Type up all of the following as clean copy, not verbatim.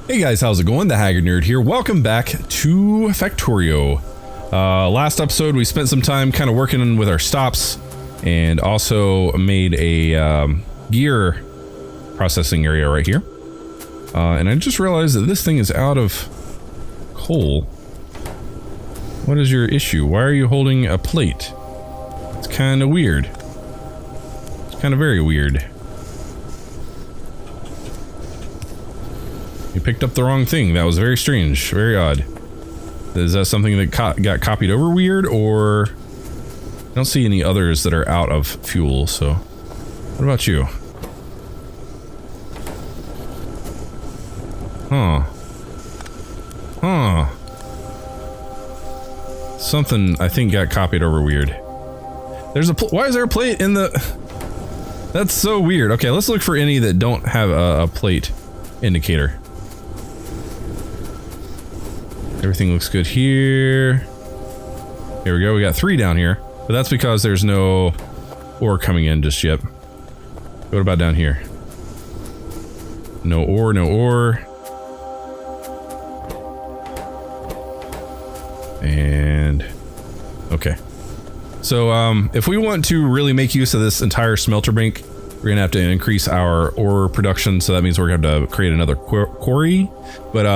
Hey guys, how's it going? TheHaggardNerd here. Welcome back to Factorio. Last episode we spent some time kind of working with our stops and also made a gear processing area right here. And I just realized that this thing is out of coal. What is your issue? Why are you holding a plate? It's kind of weird. It's kind of very weird. You picked up the wrong thing. That was very strange. Very odd. Is that something that got copied over weird, or... I don't see any others that are out of fuel, so... What about you? Huh. Huh. Something, I think, got copied over weird. There's a why is there a plate in the... That's so weird. Okay, let's look for any that don't have a plate indicator. Everything looks good here. Here we go, we got 3 down here. But that's because there's no ore coming in just yet. What about down here? No ore, no ore. And... okay. So, if we want to really make use of this entire smelter bank, we're gonna have to increase our ore production, so that means we're gonna have to create another quarry. But,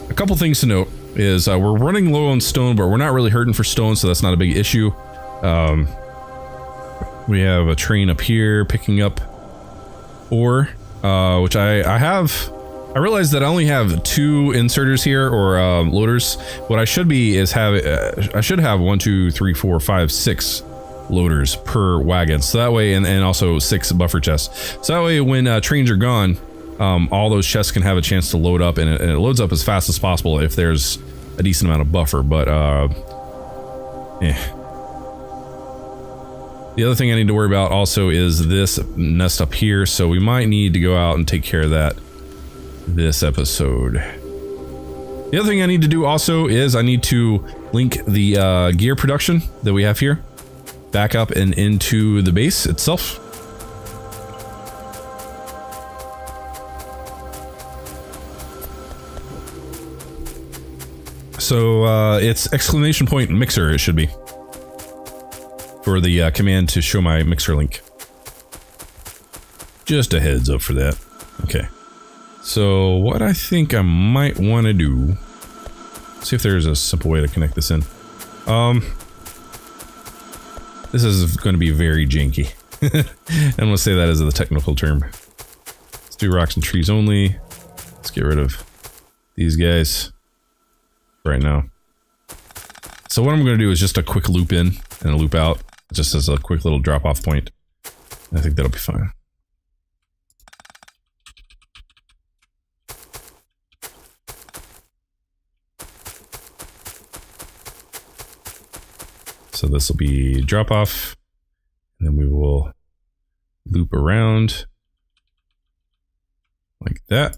a couple things to note is we're running low on stone, but we're not really hurting for stone, so that's not a big issue. We have a train up here picking up ore, which I realized that I only have 2 inserters here, or loaders. What I should be is I should have 1, 2, 3, 4, 5, 6 loaders per wagon. So that way, and also 6 buffer chests. So that way, when trains are gone, all those chests can have a chance to load up, and it loads up as fast as possible if there's a decent amount of buffer. But the other thing I need to worry about also is this nest up here, so we might need to go out and take care of that this episode. The other thing I need to do also is I need to link the gear production that we have here back up and into the base itself. So it's exclamation point mixer, it should be, for the command to show my mixer link. Just a heads up for that. Okay. So what I think I might want to do, see if there's a simple way to connect this in. This is going to be very janky. I'm going to say that as the technical term. Let's do rocks and trees only. Let's get rid of these guys right now. So what I'm going to do is just a quick loop in and a loop out, just as a quick little drop off point. I think that'll be fine. So this will be drop off, and then we will loop around like that.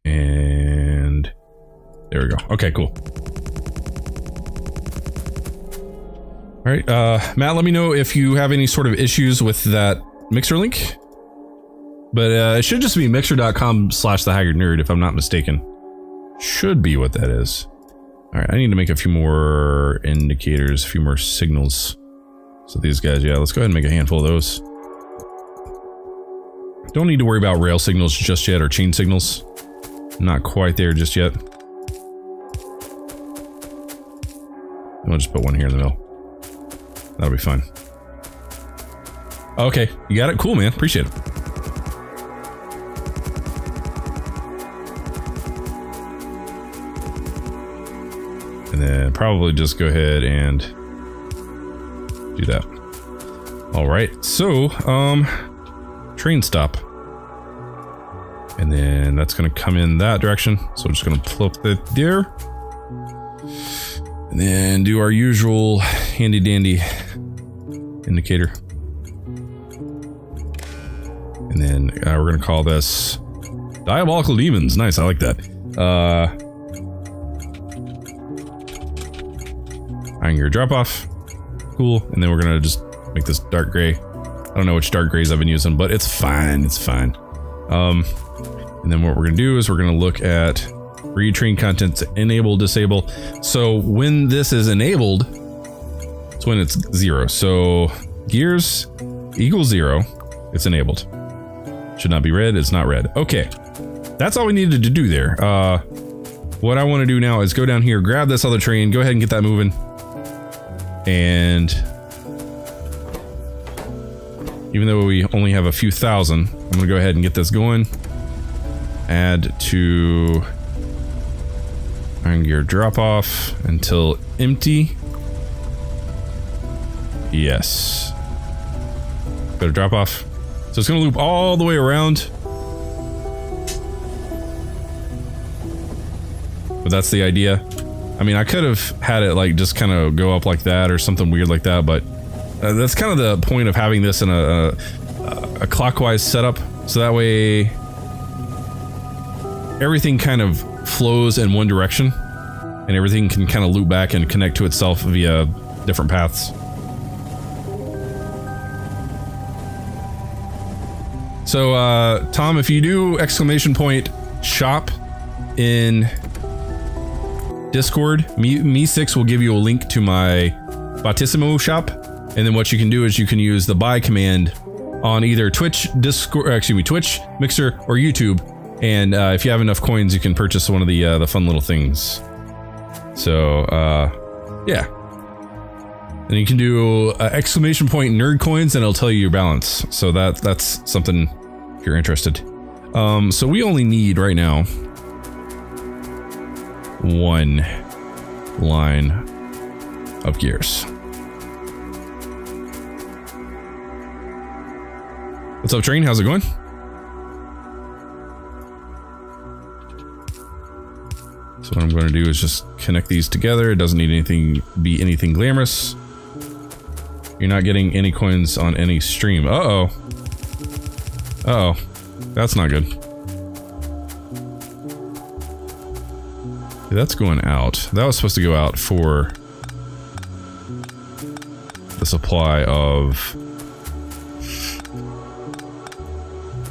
And there we go. Okay, cool. All right, Matt, let me know if you have any sort of issues with that mixer link. But it should just be mixer.com/TheHaggardNerd, if I'm not mistaken. Should be what that is. All right, I need to make a few more indicators, a few more signals. So these guys, yeah, let's go ahead and make a handful of those. Don't need to worry about rail signals just yet, or chain signals. Not quite there just yet. I'll just put one here in the middle. That'll be fine. Okay, you got it? Cool, man. Appreciate it. And then probably just go ahead and do that. All right, so, train stop. And then that's gonna come in that direction. So we're just gonna plop that there. And then do our usual handy dandy indicator. And then we're gonna call this Diabolical Demons. Nice, I like that. Iron gear drop off. Cool. And then we're gonna just make this dark gray. I don't know which dark grays I've been using, but it's fine. It's fine. And then what we're gonna do is we're gonna look at read train contents, enable, disable. So when this is enabled, it's when it's 0. So gears equals 0. It's enabled. Should not be red. It's not red. Okay. That's all we needed to do there. What I want to do now is go down here, grab this other train, go ahead and get that moving. And even though we only have a few thousand, I'm going to go ahead and get this going. Add to iron gear drop off until empty. Yes. Better drop off. So it's going to loop all the way around. But that's the idea. I mean, I could have had it like just kind of go up like that or something weird like that, but that's kind of the point of having this in a clockwise setup. So that way everything kind of flows in one direction and everything can kind of loop back and connect to itself via different paths. So, Tom, if you do !shop in Discord, Me6 will give you a link to my Battissimo shop. And then what you can do is you can use the buy command on either Twitch, Twitch, Mixer, or YouTube. And if you have enough coins, you can purchase one of the fun little things. So, yeah. And you can do !nerd coins and it'll tell you your balance. So that's something if you're interested. So we only need right now 1 line of gears. What's up, train? How's it going? So what I'm going to do is just connect these together. It doesn't need be anything glamorous. You're not getting any coins on any stream. Uh-oh. Uh-oh. That's not good. That's going out. That was supposed to go out for the supply of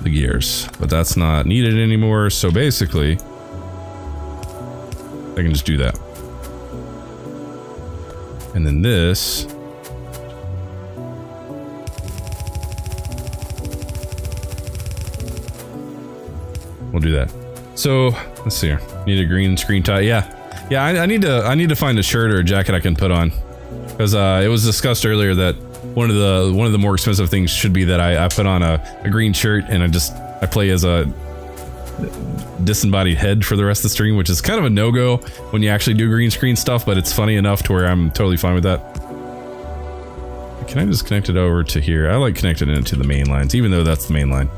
the gears, but that's not needed anymore. So basically, I can just do that. And then this. We'll do that. So let's see here. Need a green screen tie. Yeah. I need to find a shirt or a jacket I can put on, because it was discussed earlier that one of the more expensive things should be that I put on a green shirt and I play as a disembodied head for the rest of the stream, which is kind of a no-go when you actually do green screen stuff, but it's funny enough to where I'm totally fine with that. Can I just connect it over to here? I like connecting it to the main lines, even though that's the main line.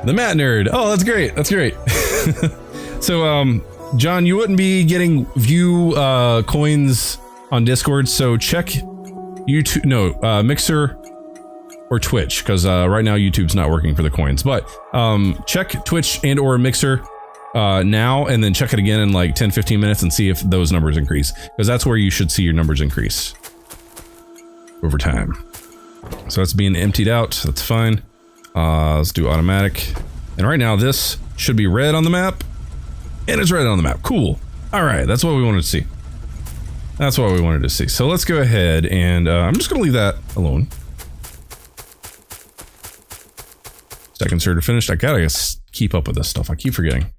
The Matt Nerd. Oh, that's great. That's great. So, John, you wouldn't be getting view coins on Discord, so check YouTube. No, Mixer or Twitch, because right now YouTube's not working for the coins. But check Twitch and or Mixer now, and then check it again in like 10-15 minutes and see if those numbers increase, because that's where you should see your numbers increase over time. So that's being emptied out. That's fine. Let's do automatic. And right now this should be red on the map, and it's red on the map. Cool. All right, that's what we wanted to see. That's what we wanted to see. So let's go ahead and I'm just gonna leave that alone. Stack inserter finished. I gotta keep up with this stuff. I keep forgetting.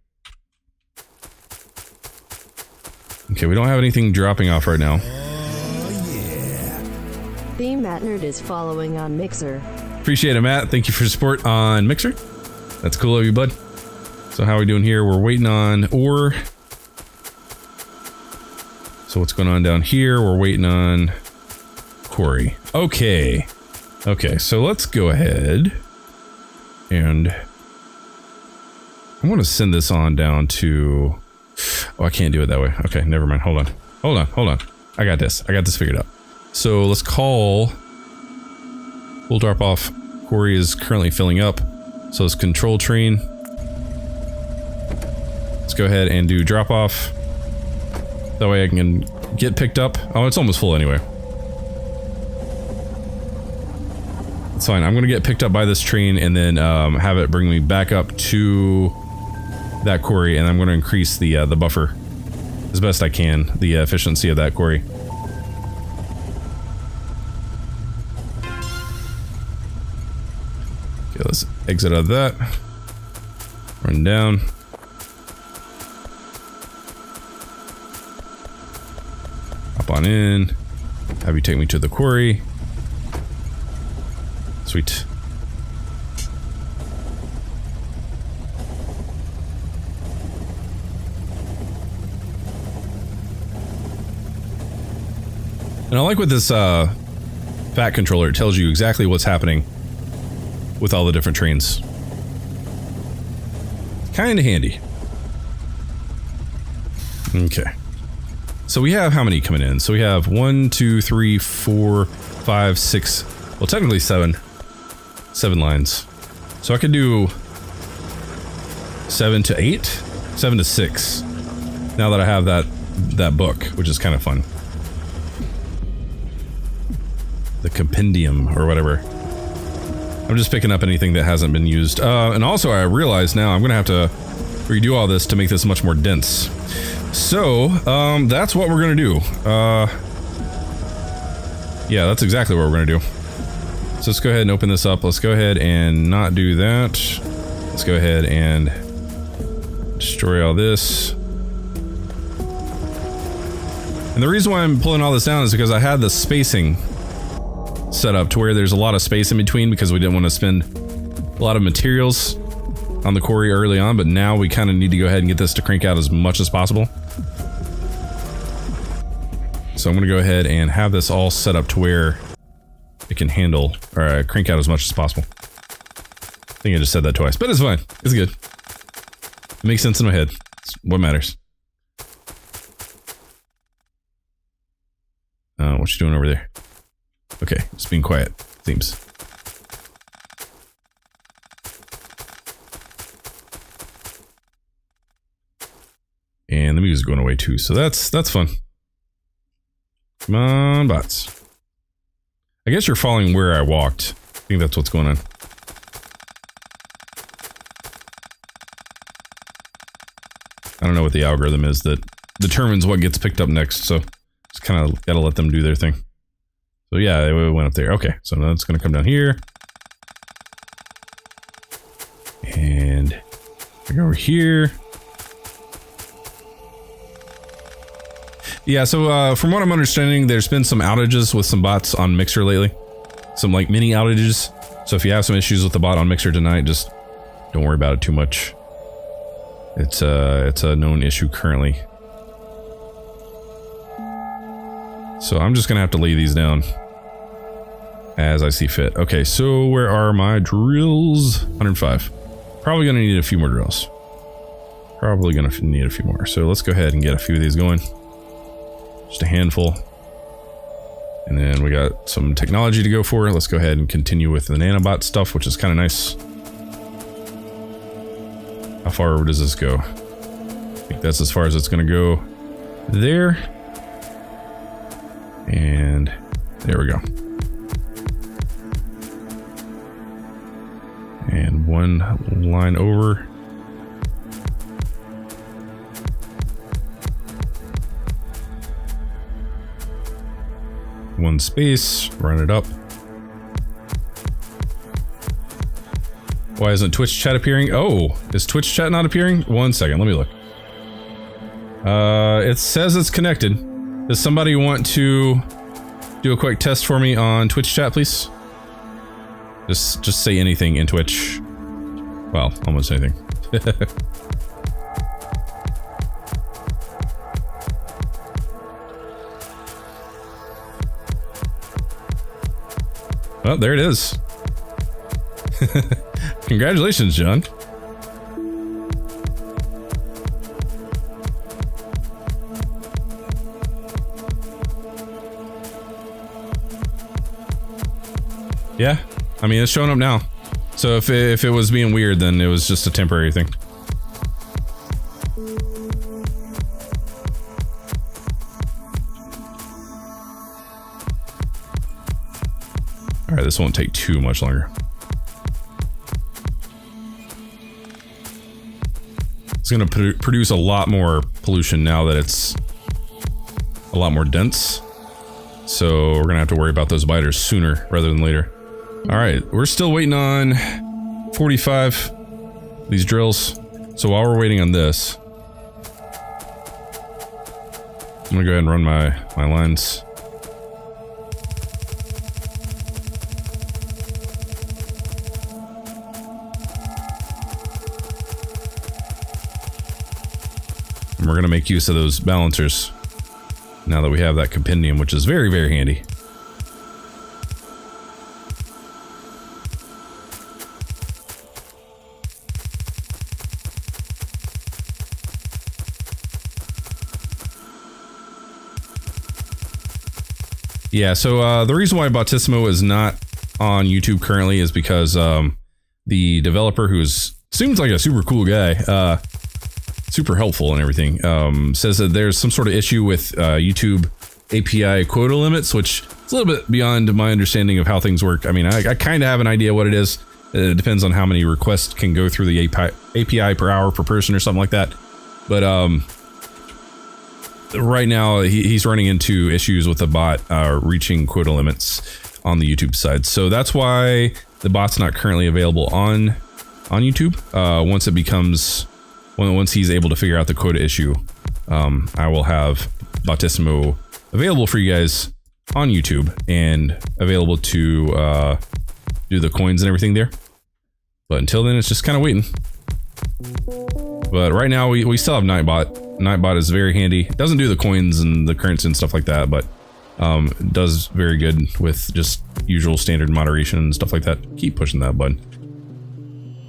Okay, we don't have anything dropping off right now. The Matt Nerd is following on Mixer. Appreciate it, Matt. Thank you for your support on Mixer. That's cool of you, bud. So how are we doing here? We're waiting on ore. So what's going on down here? We're waiting on quarry. Okay. Okay, so let's go ahead and I want to send this on down to... Oh, I can't do it that way. Okay, never mind. Hold on. Hold on. Hold on. I got this. I got this figured out. So let's call... We'll drop off. Quarry is currently filling up. So it's control train. Let's go ahead and do drop off. That way I can get picked up. Oh, it's almost full anyway. It's fine. I'm gonna get picked up by this train and then have it bring me back up to that quarry, and I'm gonna increase the buffer as best I can, the efficiency of that quarry. Okay, let's exit out of that. Run down. Hop on in. Have you take me to the quarry. Sweet. And I like with this fat controller, it tells you exactly what's happening with all the different trains. Kinda handy. Okay. So we have how many coming in? So we have 1, 2, 3, 4, 5, 6, well technically 7 lines. So I could do 7 to 8, 7 to 6. Now that I have that book, which is kind of fun. The compendium or whatever. I'm just picking up anything that hasn't been used. And also I realize now I'm gonna have to redo all this to make this much more dense. So, that's what we're gonna do. Yeah, that's exactly what we're gonna do. So let's go ahead and open this up. Let's go ahead and not do that. Let's go ahead and destroy all this. And the reason why I'm pulling all this down is because I had the spacing set up to where there's a lot of space in between because we didn't want to spend a lot of materials on the quarry early on, but now we kind of need to go ahead and get this to crank out as much as possible. So I'm going to go ahead and have this all set up to where it can handle or crank out as much as possible. I think I just said that twice, but it's fine. It's good. It makes sense in my head. It's what matters. What you doing over there? Okay, just being quiet, seems. And the music's going away too, so that's fun. Come on, bots. I guess you're following where I walked. I think that's what's going on. I don't know what the algorithm is that determines what gets picked up next, so just kind of gotta let them do their thing. So yeah, it went up there. Okay, so now it's gonna come down here. And we go over here. Yeah, so from what I'm understanding, there's been some outages with some bots on Mixer lately. Some like mini outages. So if you have some issues with the bot on Mixer tonight, just don't worry about it too much. It's a known issue currently. So I'm just gonna have to lay these down as I see fit. Okay, so where are my drills? 105. Probably gonna need a few more drills. Probably gonna need a few more. So let's go ahead and get a few of these going. Just a handful. And then we got some technology to go for. Let's go ahead and continue with the nanobot stuff, which is kind of nice. How far does this go? I think that's as far as it's gonna go there. And there we go. And one line over. One space, run it up. Why isn't Twitch chat appearing? Oh, is Twitch chat not appearing? 1 second, let me look. It says it's connected. Does somebody want to do a quick test for me on Twitch chat, please? Just say anything in Twitch. Well, almost anything. Oh, there it is. Congratulations, John. Yeah, I mean, it's showing up now. So if it was being weird, then it was just a temporary thing. All right, this won't take too much longer. It's going to produce a lot more pollution now that it's a lot more dense. So we're going to have to worry about those biters sooner rather than later. All right, we're still waiting on 45, these drills. So while we're waiting on this, I'm going to go ahead and run my lines. And we're going to make use of those balancers now that we have that compendium, which is very, very handy. Yeah, so the reason why Bautismo is not on YouTube currently is because the developer, who seems like a super cool guy, super helpful and everything, says that there's some sort of issue with YouTube API quota limits, which is a little bit beyond my understanding of how things work. I mean, I kind of have an idea what it is. It depends on how many requests can go through the API per hour per person or something like that. But right now he's running into issues with the bot reaching quota limits on the YouTube side. So that's why the bot's not currently available on YouTube. Once he's able to figure out the quota issue, I will have Bautismo available for you guys on YouTube and available to do the coins and everything there. But until then, it's just kind of waiting. But right now, we still have Nightbot. Nightbot is very handy. It doesn't do the coins and the currency and stuff like that, but it does very good with just usual standard moderation and stuff like that. Keep pushing that button.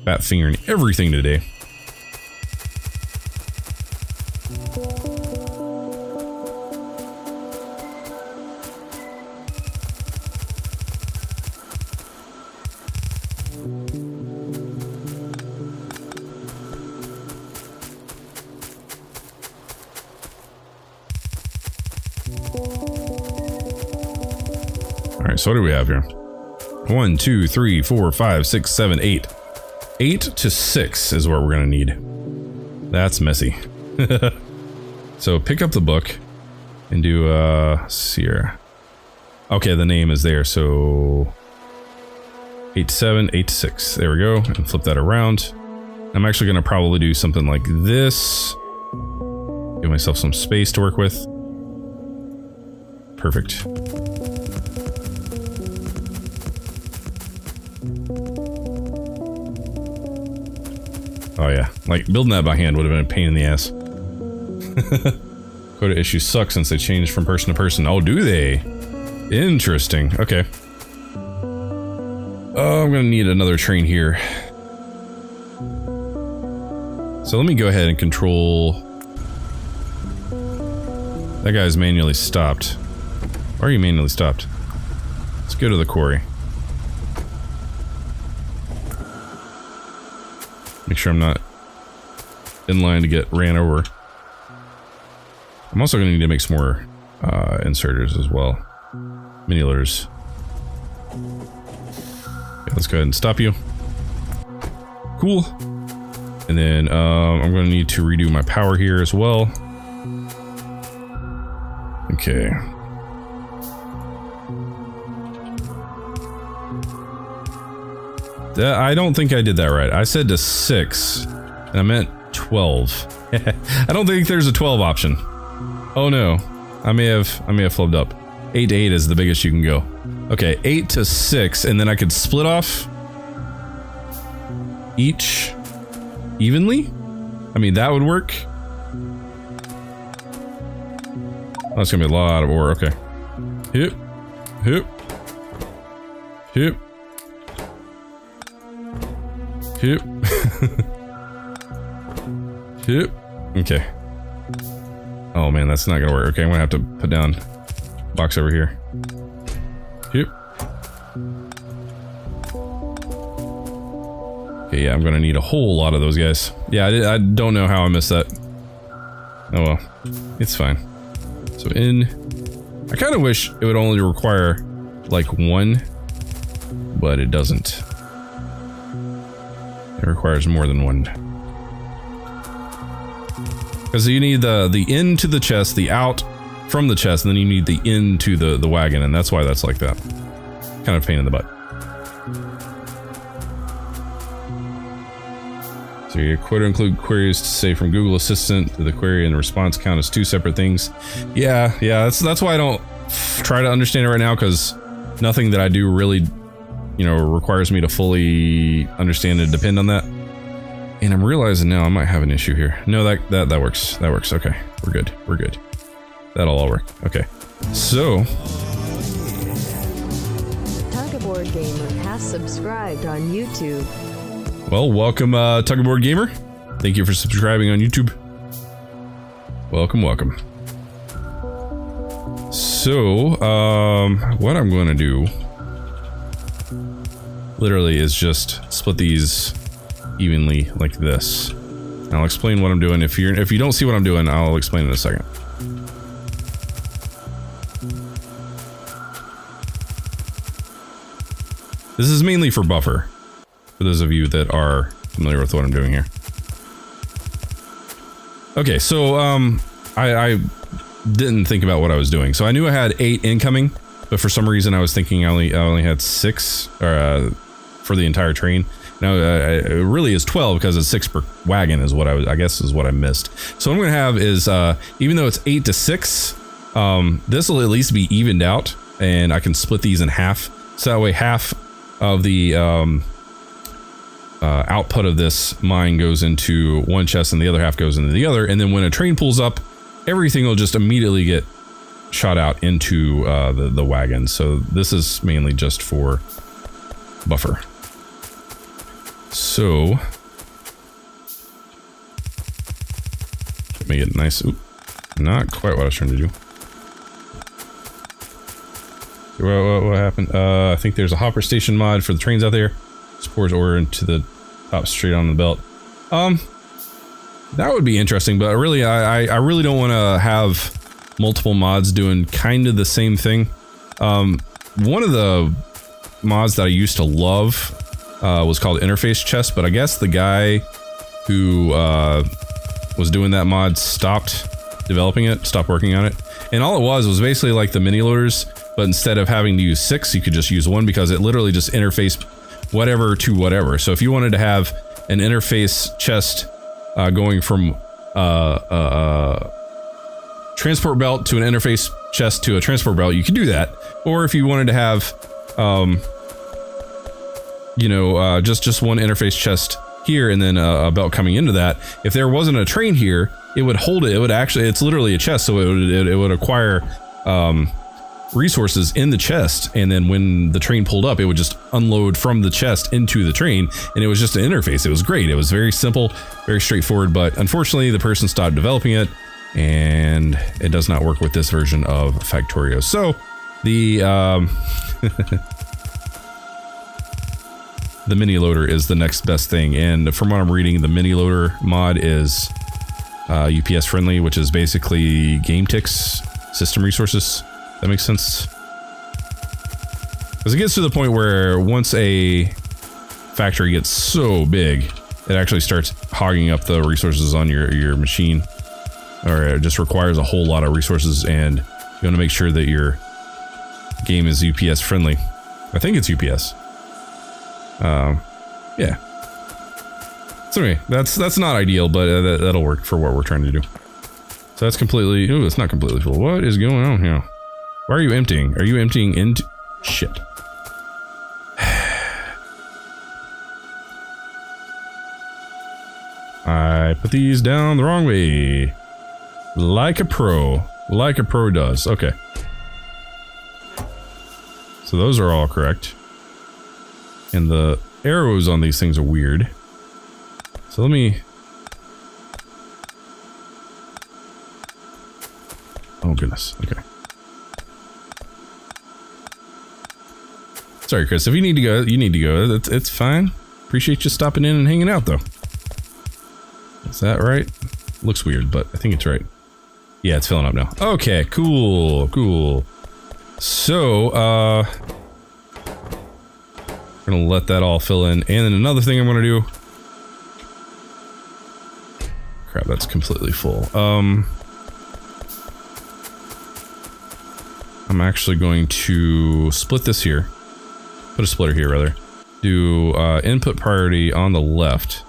Fat fingering everything today. So what do we have here? 1, 2, 3, 4, 5, 6, 7, 8. 8 to 6 is what we're gonna need. That's messy. So pick up the book and do see here. Okay, the name is there. So 8 to 7, 8 to 6. There we go. And flip that around. I'm actually gonna probably do something like this. Give myself some space to work with. Perfect. Oh yeah, like building that by hand would have been a pain in the ass. Quota issues suck since they changed from person to person. Oh, do they? Interesting. Okay. Oh, I'm gonna need another train here. So let me go ahead and control... That guy's manually stopped. Why are you manually stopped? Let's go to the quarry. Make sure I'm not in line to get ran over. I'm also going to need to make some more inserters as well. Mini loaders. Okay, let's go ahead and stop you. Cool. And then I'm going to need to redo my power here as well. Okay. I don't think I did that right. I said to 6, and I meant 12. I don't think there's a 12 option. Oh no, I may have flubbed up. 8 to 8 is the biggest you can go. Okay, 8 to 6, and then I could split off each evenly. I mean, that would work. Oh, that's gonna be a lot of ore. Okay. Hip, hip, hip. Hip. Hip. Okay. Oh man, that's not gonna work. Okay, I'm gonna have to put down box over here. Hip. Okay, yeah, I'm gonna need a whole lot of those guys. Yeah, I don't know how I missed that. Oh well, it's fine. So I kind of wish it would only require like one but it doesn't. It requires more than one. Because you need the in to the chest, the out from the chest, and then you need the in to the wagon, and that's why that's like that. Kind of pain in the butt. So your quote include queries to say from Google Assistant to the query and the response count as two separate things. Yeah, that's why I don't try to understand it right now, because nothing that I do really, you know, requires me to fully understand and depend on that. And I'm realizing now I might have an issue here. No, that works. That works. Okay, we're good. We're good. That'll all work. Okay. So Tug-Aboard Gamer has subscribed on YouTube. well, welcome, Tug-Aboard Gamer. Thank you for subscribing on YouTube. Welcome, welcome. So, what I'm going to do literally is just split these evenly like this. And I'll explain what I'm doing. If you don't see what I'm doing, I'll explain in a second. This is mainly for buffer, for those of you that are familiar with what I'm doing here. Okay, so I didn't think about what I was doing. So I knew I had 8 incoming, but for some reason I was thinking I only had 6 for the entire train. Now it really is 12 because it's 6 per wagon is what I guess is what I missed. So what I'm gonna have is even though it's 8 to 6, this will at least be evened out, and I can split these in half. So that way half of the output of this mine goes into one chest and the other half goes into the other, and then when a train pulls up, everything will just immediately get shot out into the wagon. So this is mainly just for buffer. So make it nice. Oop, not quite what I was trying to do. What happened? I think there's a hopper station mod for the trains out there. Just pours ore into the top straight on the belt. That would be interesting, but really, I really don't want to have multiple mods doing kind of the same thing. One of the mods that I used to love was called Interface Chest, but I guess the guy who was doing that mod stopped developing it, stopped working on it. And all it was basically like the mini loaders, but instead of having to use 6, you could just use 1 because it literally just interfaced whatever to whatever. So if you wanted to have an interface chest going from transport belt to an interface chest to a transport belt, you could do that. Or if you wanted to have, just one interface chest here and then a belt coming into that, if there wasn't a train here, it would hold it. It would actually, it's literally a chest, so it would acquire resources in the chest, and then when the train pulled up, it would just unload from the chest into the train, and it was just an interface. It was great. It was very simple, very straightforward, but unfortunately the person stopped developing it, and it does not work with this version of Factorio. So the the mini loader is the next best thing, and from what I'm reading, the mini loader mod is UPS friendly, which is basically game ticks, system resources. That makes sense. Because it gets to the point where once a factory gets so big, it actually starts hogging up the resources on your machine, or it just requires a whole lot of resources, and you want to make sure that your game is UPS friendly. I think it's UPS. Yeah. So anyway, that's not ideal, but that'll work for what we're trying to do. So that's completely. Ooh, it's not completely full. What is going on here? Why are you emptying? Are you emptying into... Shit. I put these down the wrong way. Like a pro. Like a pro does. Okay. So those are all correct. And the arrows on these things are weird. So let me... Oh goodness. Okay. Sorry, Chris. If you need to go, you need to go. It's fine. Appreciate you stopping in and hanging out, though. Is that right? Looks weird, but I think it's right. Yeah, it's filling up now. Okay, cool, cool. So, We're gonna let that all fill in. And then another thing I'm gonna do. Crap, that's completely full. I'm actually going to split this here. Put a splitter here, rather. Do input priority on the left.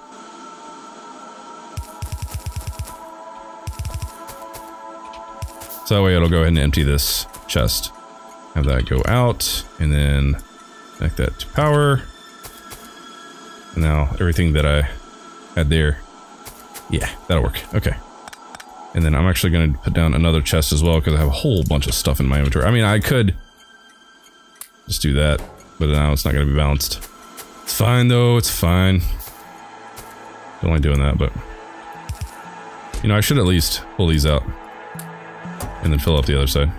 So that way it'll go ahead and empty this chest. Have that go out, and then connect that to power. And now everything that I had there, yeah, that'll work. Okay. And then I'm actually going to put down another chest as well because I have a whole bunch of stuff in my inventory. I mean, I could just do that, but now it's not going to be balanced. It's fine though, it's fine. Don't like doing that, but you know, I should at least pull these out and then fill up the other side.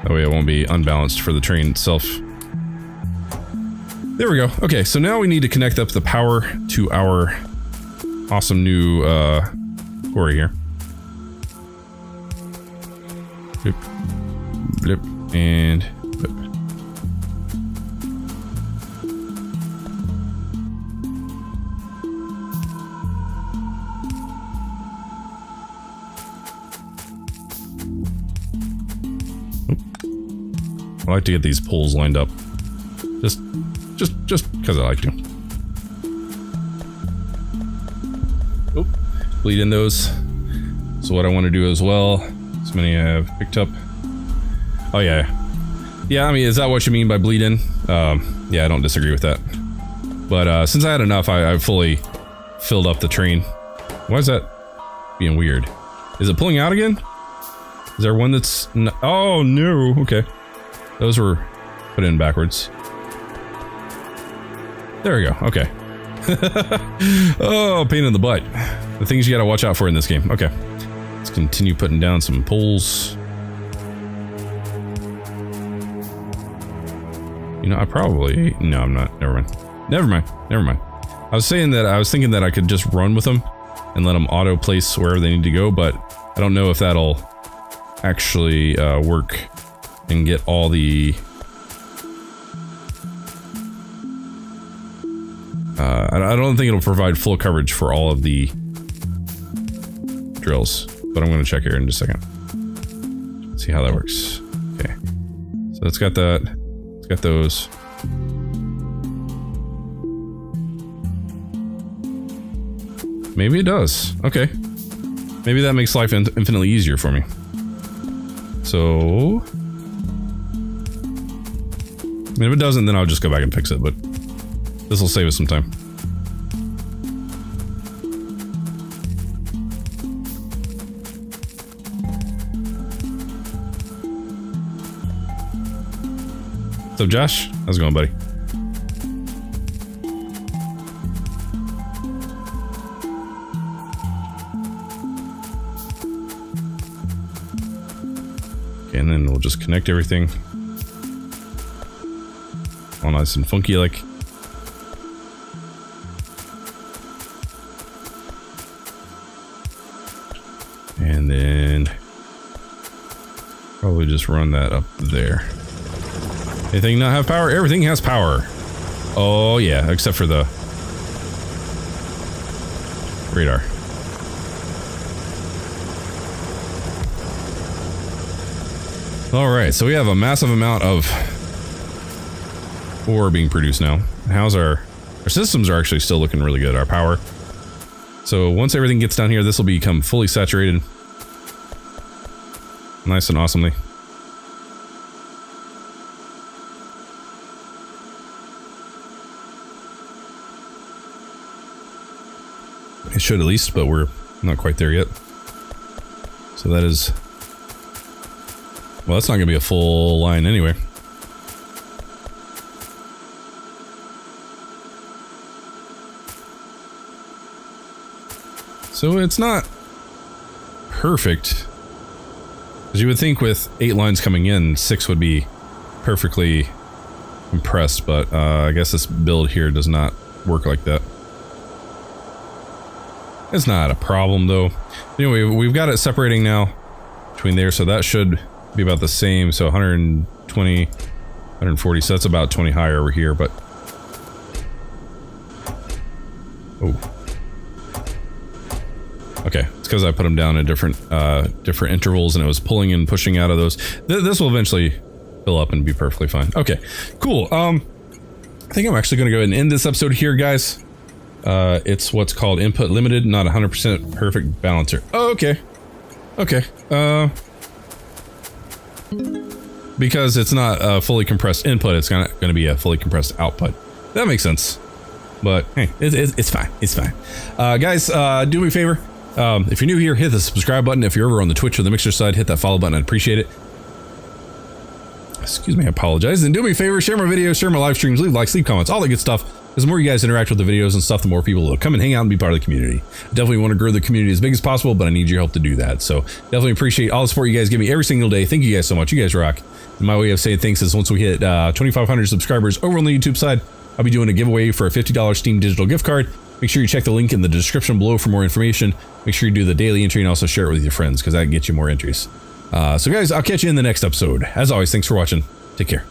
That way it won't be unbalanced for the train itself. There we go. Okay, so now we need to connect up the power to our awesome new quarry here. Blip, blip, and blip. I like to get these poles lined up. Just because I like to. Oh, bleed in those. So what I want to do as well, as many I have picked up. Oh yeah. Yeah, I mean, is that what you mean by bleed in? Yeah, I don't disagree with that. But since I had enough, I fully filled up the train. Why is that being weird? Is it pulling out again? Is there one that's... Oh, no. Okay. Those were put in backwards. There we go. Okay. Oh, pain in the butt. The things you gotta watch out for in this game. Okay. Let's continue putting down some poles. You know, I probably... No, I'm not. Never mind. Never mind. Never mind. I was thinking that I could just run with them and let them auto place wherever they need to go, but I don't know if that'll actually work and get all the... I don't think it'll provide full coverage for all of the drills, but I'm going to check here in just a second. See how that works. Okay. So it's got that. It's got those. Maybe it does. Okay. Maybe that makes life infinitely easier for me. So... And if it doesn't, then I'll just go back and fix it, but this will save us some time. What's up, Josh? How's it going, buddy? Okay, and then we'll just connect everything. All nice and funky like. And then probably just run that up there. Anything not have power? Everything has power. Oh yeah, except for the radar. All right, so we have a massive amount of ore being produced now. How's our systems are actually still looking really good, our power. So once everything gets down here, this will become fully saturated. Nice and awesomely. It should at least, but we're not quite there yet. So that is... Well, that's not going to be a full line anyway. So it's not perfect. As you would think with 8 lines coming in, 6 would be perfectly compressed, but I guess this build here does not work like that. It's not a problem though. Anyway, we've got it separating now between there, so that should be about the same. So 120, 140, so that's about 20 higher over here, but... Oh. Okay, it's because I put them down at different intervals, and it was pulling and pushing out of those. This will eventually fill up and be perfectly fine. Okay, cool. I think I'm actually going to go ahead and end this episode here, guys. It's what's called input limited, not 100% perfect balancer. Oh, okay. Okay. Because it's not a fully compressed input, it's going to be a fully compressed output. That makes sense. But hey, it's fine. It's fine. Guys, do me a favor. If you're new here, hit the subscribe button. If you're over on the Twitch or the Mixer side, hit that follow button. I'd appreciate it. Excuse me, I apologize. And do me a favor, share my videos, share my live streams, leave likes, leave comments, all that good stuff. Because the more you guys interact with the videos and stuff, the more people will come and hang out and be part of the community. I definitely want to grow the community as big as possible, but I need your help to do that. So definitely appreciate all the support you guys give me every single day. Thank you guys so much. You guys rock. And my way of saying thanks is once we hit 2,500 subscribers over on the YouTube side, I'll be doing a giveaway for a $50 Steam digital gift card. Make sure you check the link in the description below for more information. Make sure you do the daily entry and also share it with your friends because that gets you more entries. So guys, I'll catch you in the next episode. As always, thanks for watching. Take care.